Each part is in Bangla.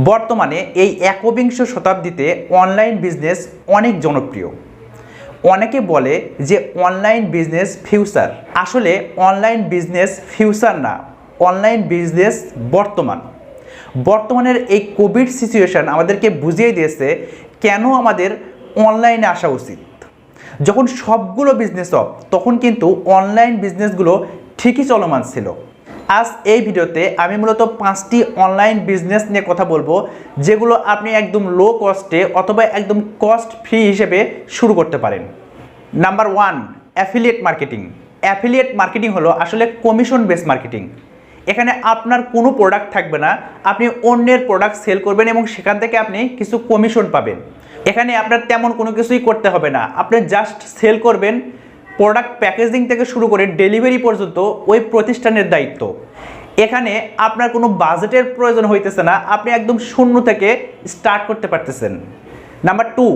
বর্তমানে এই একবিংশ শতাব্দীতে অনলাইন বিজনেস অনেক জনপ্রিয়। অনেকে বলে যে অনলাইন বিজনেস ফিউচার। আসলে অনলাইন বিজনেস ফিউচার না, অনলাইন বিজনেস বর্তমানের এই কোভিড সিচুয়েশন আমাদেরকে বুঝিয়ে দিয়েছে কেন আমাদের অনলাইনে আসা উচিত। যখন সবগুলো বিজনেস অফ, তখন কিন্তু অনলাইন বিজনেসগুলো ঠিকই চলমান ছিল। আজ এই ভিডিওতে আমি মূলত 5টি অনলাইন বিজনেস নিয়ে কথা বলবো, যেগুলো আপনি একদম লো কস্টে অথবা একদম কস্ট ফ্রি হিসেবে শুরু করতে পারেন। Number 1, affiliate marketing. Affiliate marketing হলো আসলে কমিশন বেস মার্কেটিং। এখানে আপনার কোনো প্রোডাক্ট থাকবে না, আপনি অন্যের প্রোডাক্ট সেল করবেন এবং সেখান থেকে আপনি কিছু কমিশন পাবেন। এখানে আপনার তেমন কোনো কিছুই করতে হবে না, আপনি জাস্ট সেল করবেন। প্রোডাক্ট প্যাকেজিং থেকে শুরু করে ডেলিভারি পর্যন্ত ওই প্রতিষ্ঠানের দায়িত্ব। এখানে আপনার কোনো বাজেটের প্রয়োজন হইতেছে না, আপনি একদম শূন্য থেকে স্টার্ট করতে পারতেছেন। Number 2,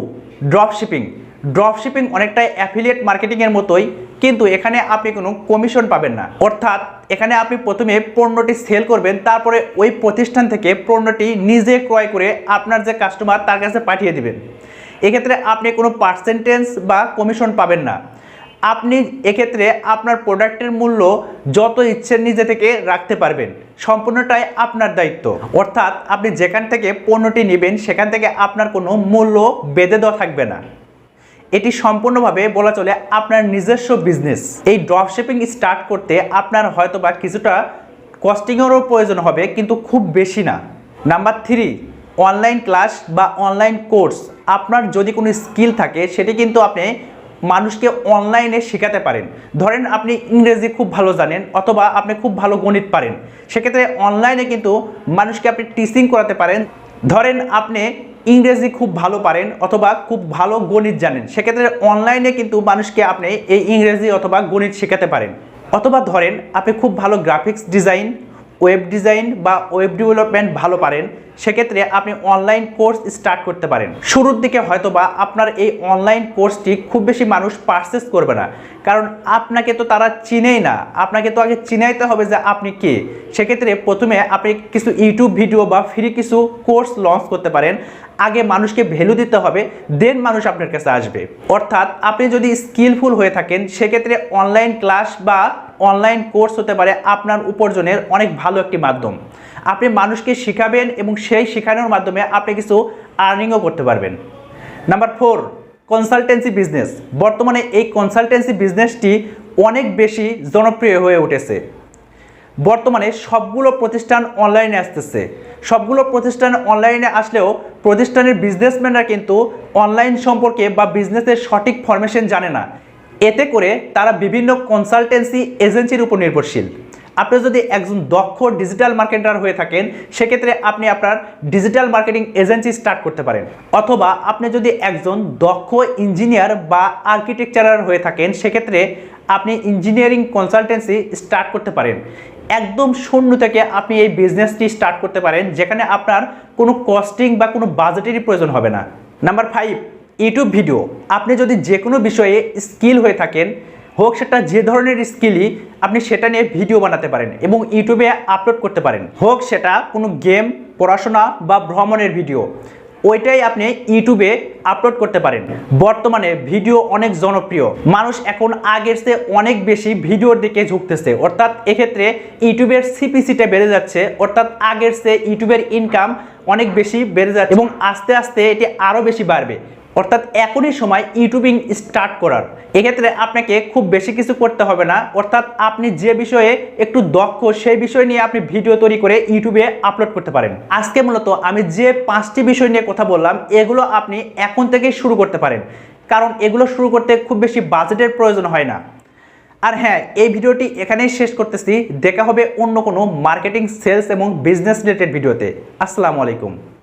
dropshipping. ড্রপশিপিং অনেকটাই অ্যাফিলিয়েট মার্কেটিংয়ের মতোই, কিন্তু এখানে আপনি কোনো কমিশন পাবেন না। অর্থাৎ এখানে আপনি প্রথমে পণ্যটি সেল করবেন, তারপরে ওই প্রতিষ্ঠান থেকে পণ্যটি নিজে ক্রয় করে আপনার যে কাস্টমার তার কাছে পাঠিয়ে দিবেন। এক্ষেত্রে আপনি কোনো পার্সেন্টেজ বা কমিশন পাবেন না। আপনি এক্ষেত্রে আপনার প্রোডাক্টের মূল্য যত ইচ্ছে নিজে থেকে রাখতে পারবেন, সম্পূর্ণটাই আপনার দায়িত্ব। অর্থাৎ আপনি যেখান থেকে পণ্যটি নেবেন সেখান থেকে আপনার কোনো মূল্য বেঁধে দেওয়া থাকবে না। এটি সম্পূর্ণভাবে বলা চলে আপনার নিজস্ব বিজনেস। এই ড্রপশিপিং স্টার্ট করতে আপনার হয়তোবা কিছুটা কস্টিংয়েরও প্রয়োজন হবে, কিন্তু খুব বেশি না। নাম্বার 3, অনলাইন ক্লাস বা অনলাইন কোর্স। আপনার যদি কোনো স্কিল থাকে সেটি কিন্তু আপনি মানুষকে অনলাইনে শেখাতে পারেন। ধরেন আপনি ইংরেজি খুব ভালো জানেন অথবা আপনি খুব ভালো গণিত পারেন, সেক্ষেত্রে অনলাইনে কিন্তু মানুষকে আপনি টিচিং করাতে পারেন। ধরেন আপনি ইংরেজি খুব ভালো পারেন অথবা খুব ভালো গণিত জানেন, সেক্ষেত্রে অনলাইনে কিন্তু মানুষকে আপনি এই ইংরেজি অথবা গণিত শেখাতে পারেন। অথবা ধরেন আপনি খুব ভালো গ্রাফিক্স ডিজাইন, ওয়েব ডিজাইন বা ওয়েব ডেভেলপমেন্ট ভালো পারেন, সেক্ষেত্রে আপনি অনলাইন কোর্স স্টার্ট করতে পারেন। শুরুর দিকে হয়তোবা আপনার এই অনলাইন কোর্সটি খুব বেশি মানুষ পারচেস করবে না, কারণ আপনাকে তো তারা চিনেই না। আপনাকে তো আগে চিনাইতে হবে যে আপনি কে। সেক্ষেত্রে প্রথমে আপনি কিছু ইউটিউব ভিডিও বা ফ্রি কিছু কোর্স লঞ্চ করতে পারেন। আগে মানুষকে ভ্যালু দিতে হবে, দেন মানুষ আপনার কাছে আসবে। অর্থাৎ আপনি যদি স্কিলফুল হয়ে থাকেন, সেক্ষেত্রে অনলাইন ক্লাস বা অনলাইন কোর্স হতে পারে আপনার উপার্জনের অনেক ভালো একটি মাধ্যম। আপনি মানুষকে শেখাবেন এবং সেই শেখানোর মাধ্যমে আপনি কিছু আর্নিংও করতে পারবেন। Number 4, consultancy business. বর্তমানে এই কনসালটেন্সি বিজনেসটি অনেক বেশি জনপ্রিয় হয়ে উঠেছে। বর্তমানে সবগুলো প্রতিষ্ঠান অনলাইনে আসতেছে। সবগুলো প্রতিষ্ঠান অনলাইনে আসলেও প্রতিষ্ঠানের বিজনেসম্যানরা কিন্তু অনলাইন সম্পর্কে বা বিজনেসের সঠিক ফরমেশন জানে না। এতে করে তারা বিভিন্ন কনসালটেন্সি এজেন্সির উপর নির্ভরশীল। আপনি যদি একজন দক্ষ ডিজিটাল মার্কেটার হয়ে থাকেন, সেক্ষেত্রে আপনি আপনার ডিজিটাল মার্কেটিং এজেন্সি স্টার্ট করতে পারেন। অথবা আপনি যদি একজন দক্ষ ইঞ্জিনিয়ার বা আর্কিটেকচারার হয়ে থাকেন, সেক্ষেত্রে আপনি ইঞ্জিনিয়ারিং কনসালটেন্সি স্টার্ট করতে পারেন। একদম শূন্য থেকে আপনি এই বিজনেসটি স্টার্ট করতে পারেন, যেখানে আপনার কোনো কস্টিং বা কোনো বাজেটেরই প্রয়োজন হবে না। Number 5, YouTube video. আপনি যদি যে কোনো বিষয়ে স্কিল হয়ে থাকেন, হোক সেটা যে ধরনের স্কিলই, আপনি সেটা নিয়ে ভিডিও বানাতে পারেন এবং ইউটিউবে আপলোড করতে পারেন। হোক সেটা কোনো গেম, পড়াশোনা বা ভ্রমণের ভিডিও, ওইটাই আপনি ইউটিউবে আপলোড করতে পারেন। বর্তমানে ভিডিও অনেক জনপ্রিয়, মানুষ এখন আগের চেয়ে অনেক বেশি ভিডিওর দিকে ঝুঁকতেছে। অর্থাৎ এক্ষেত্রে ইউটিউবের সিপিসিটা বেড়ে যাচ্ছে, অর্থাৎ আগের চেয়ে ইউটিউবের ইনকাম অনেক বেশি বেড়ে যাচ্ছে এবং আস্তে আস্তে এটি আরও বেশি বাড়বে। অর্থাৎ এখনই সময় ইউটিউবিং স্টার্ট করার। এক্ষেত্রে আপনাকে খুব বেশি কিছু করতে হবে না। অর্থাৎ আপনি যে বিষয়ে একটু দক্ষ, সেই বিষয় নিয়ে আপনি ভিডিও তৈরি করে ইউটিউবে আপলোড করতে পারেন। আজকে মূলত আমি যে 5টি বিষয় নিয়ে কথা বললাম, এগুলো আপনি এখন থেকেই শুরু করতে পারেন, কারণ এগুলো শুরু করতে খুব বেশি বাজেটের প্রয়োজন হয় না। আর হ্যাঁ, এই ভিডিওটি এখানেই শেষ করতেছি। দেখা হবে অন্য কোনো মার্কেটিং, সেলস এবং বিজনেস রিলেটেড ভিডিওতে। আসসালামু আলাইকুম।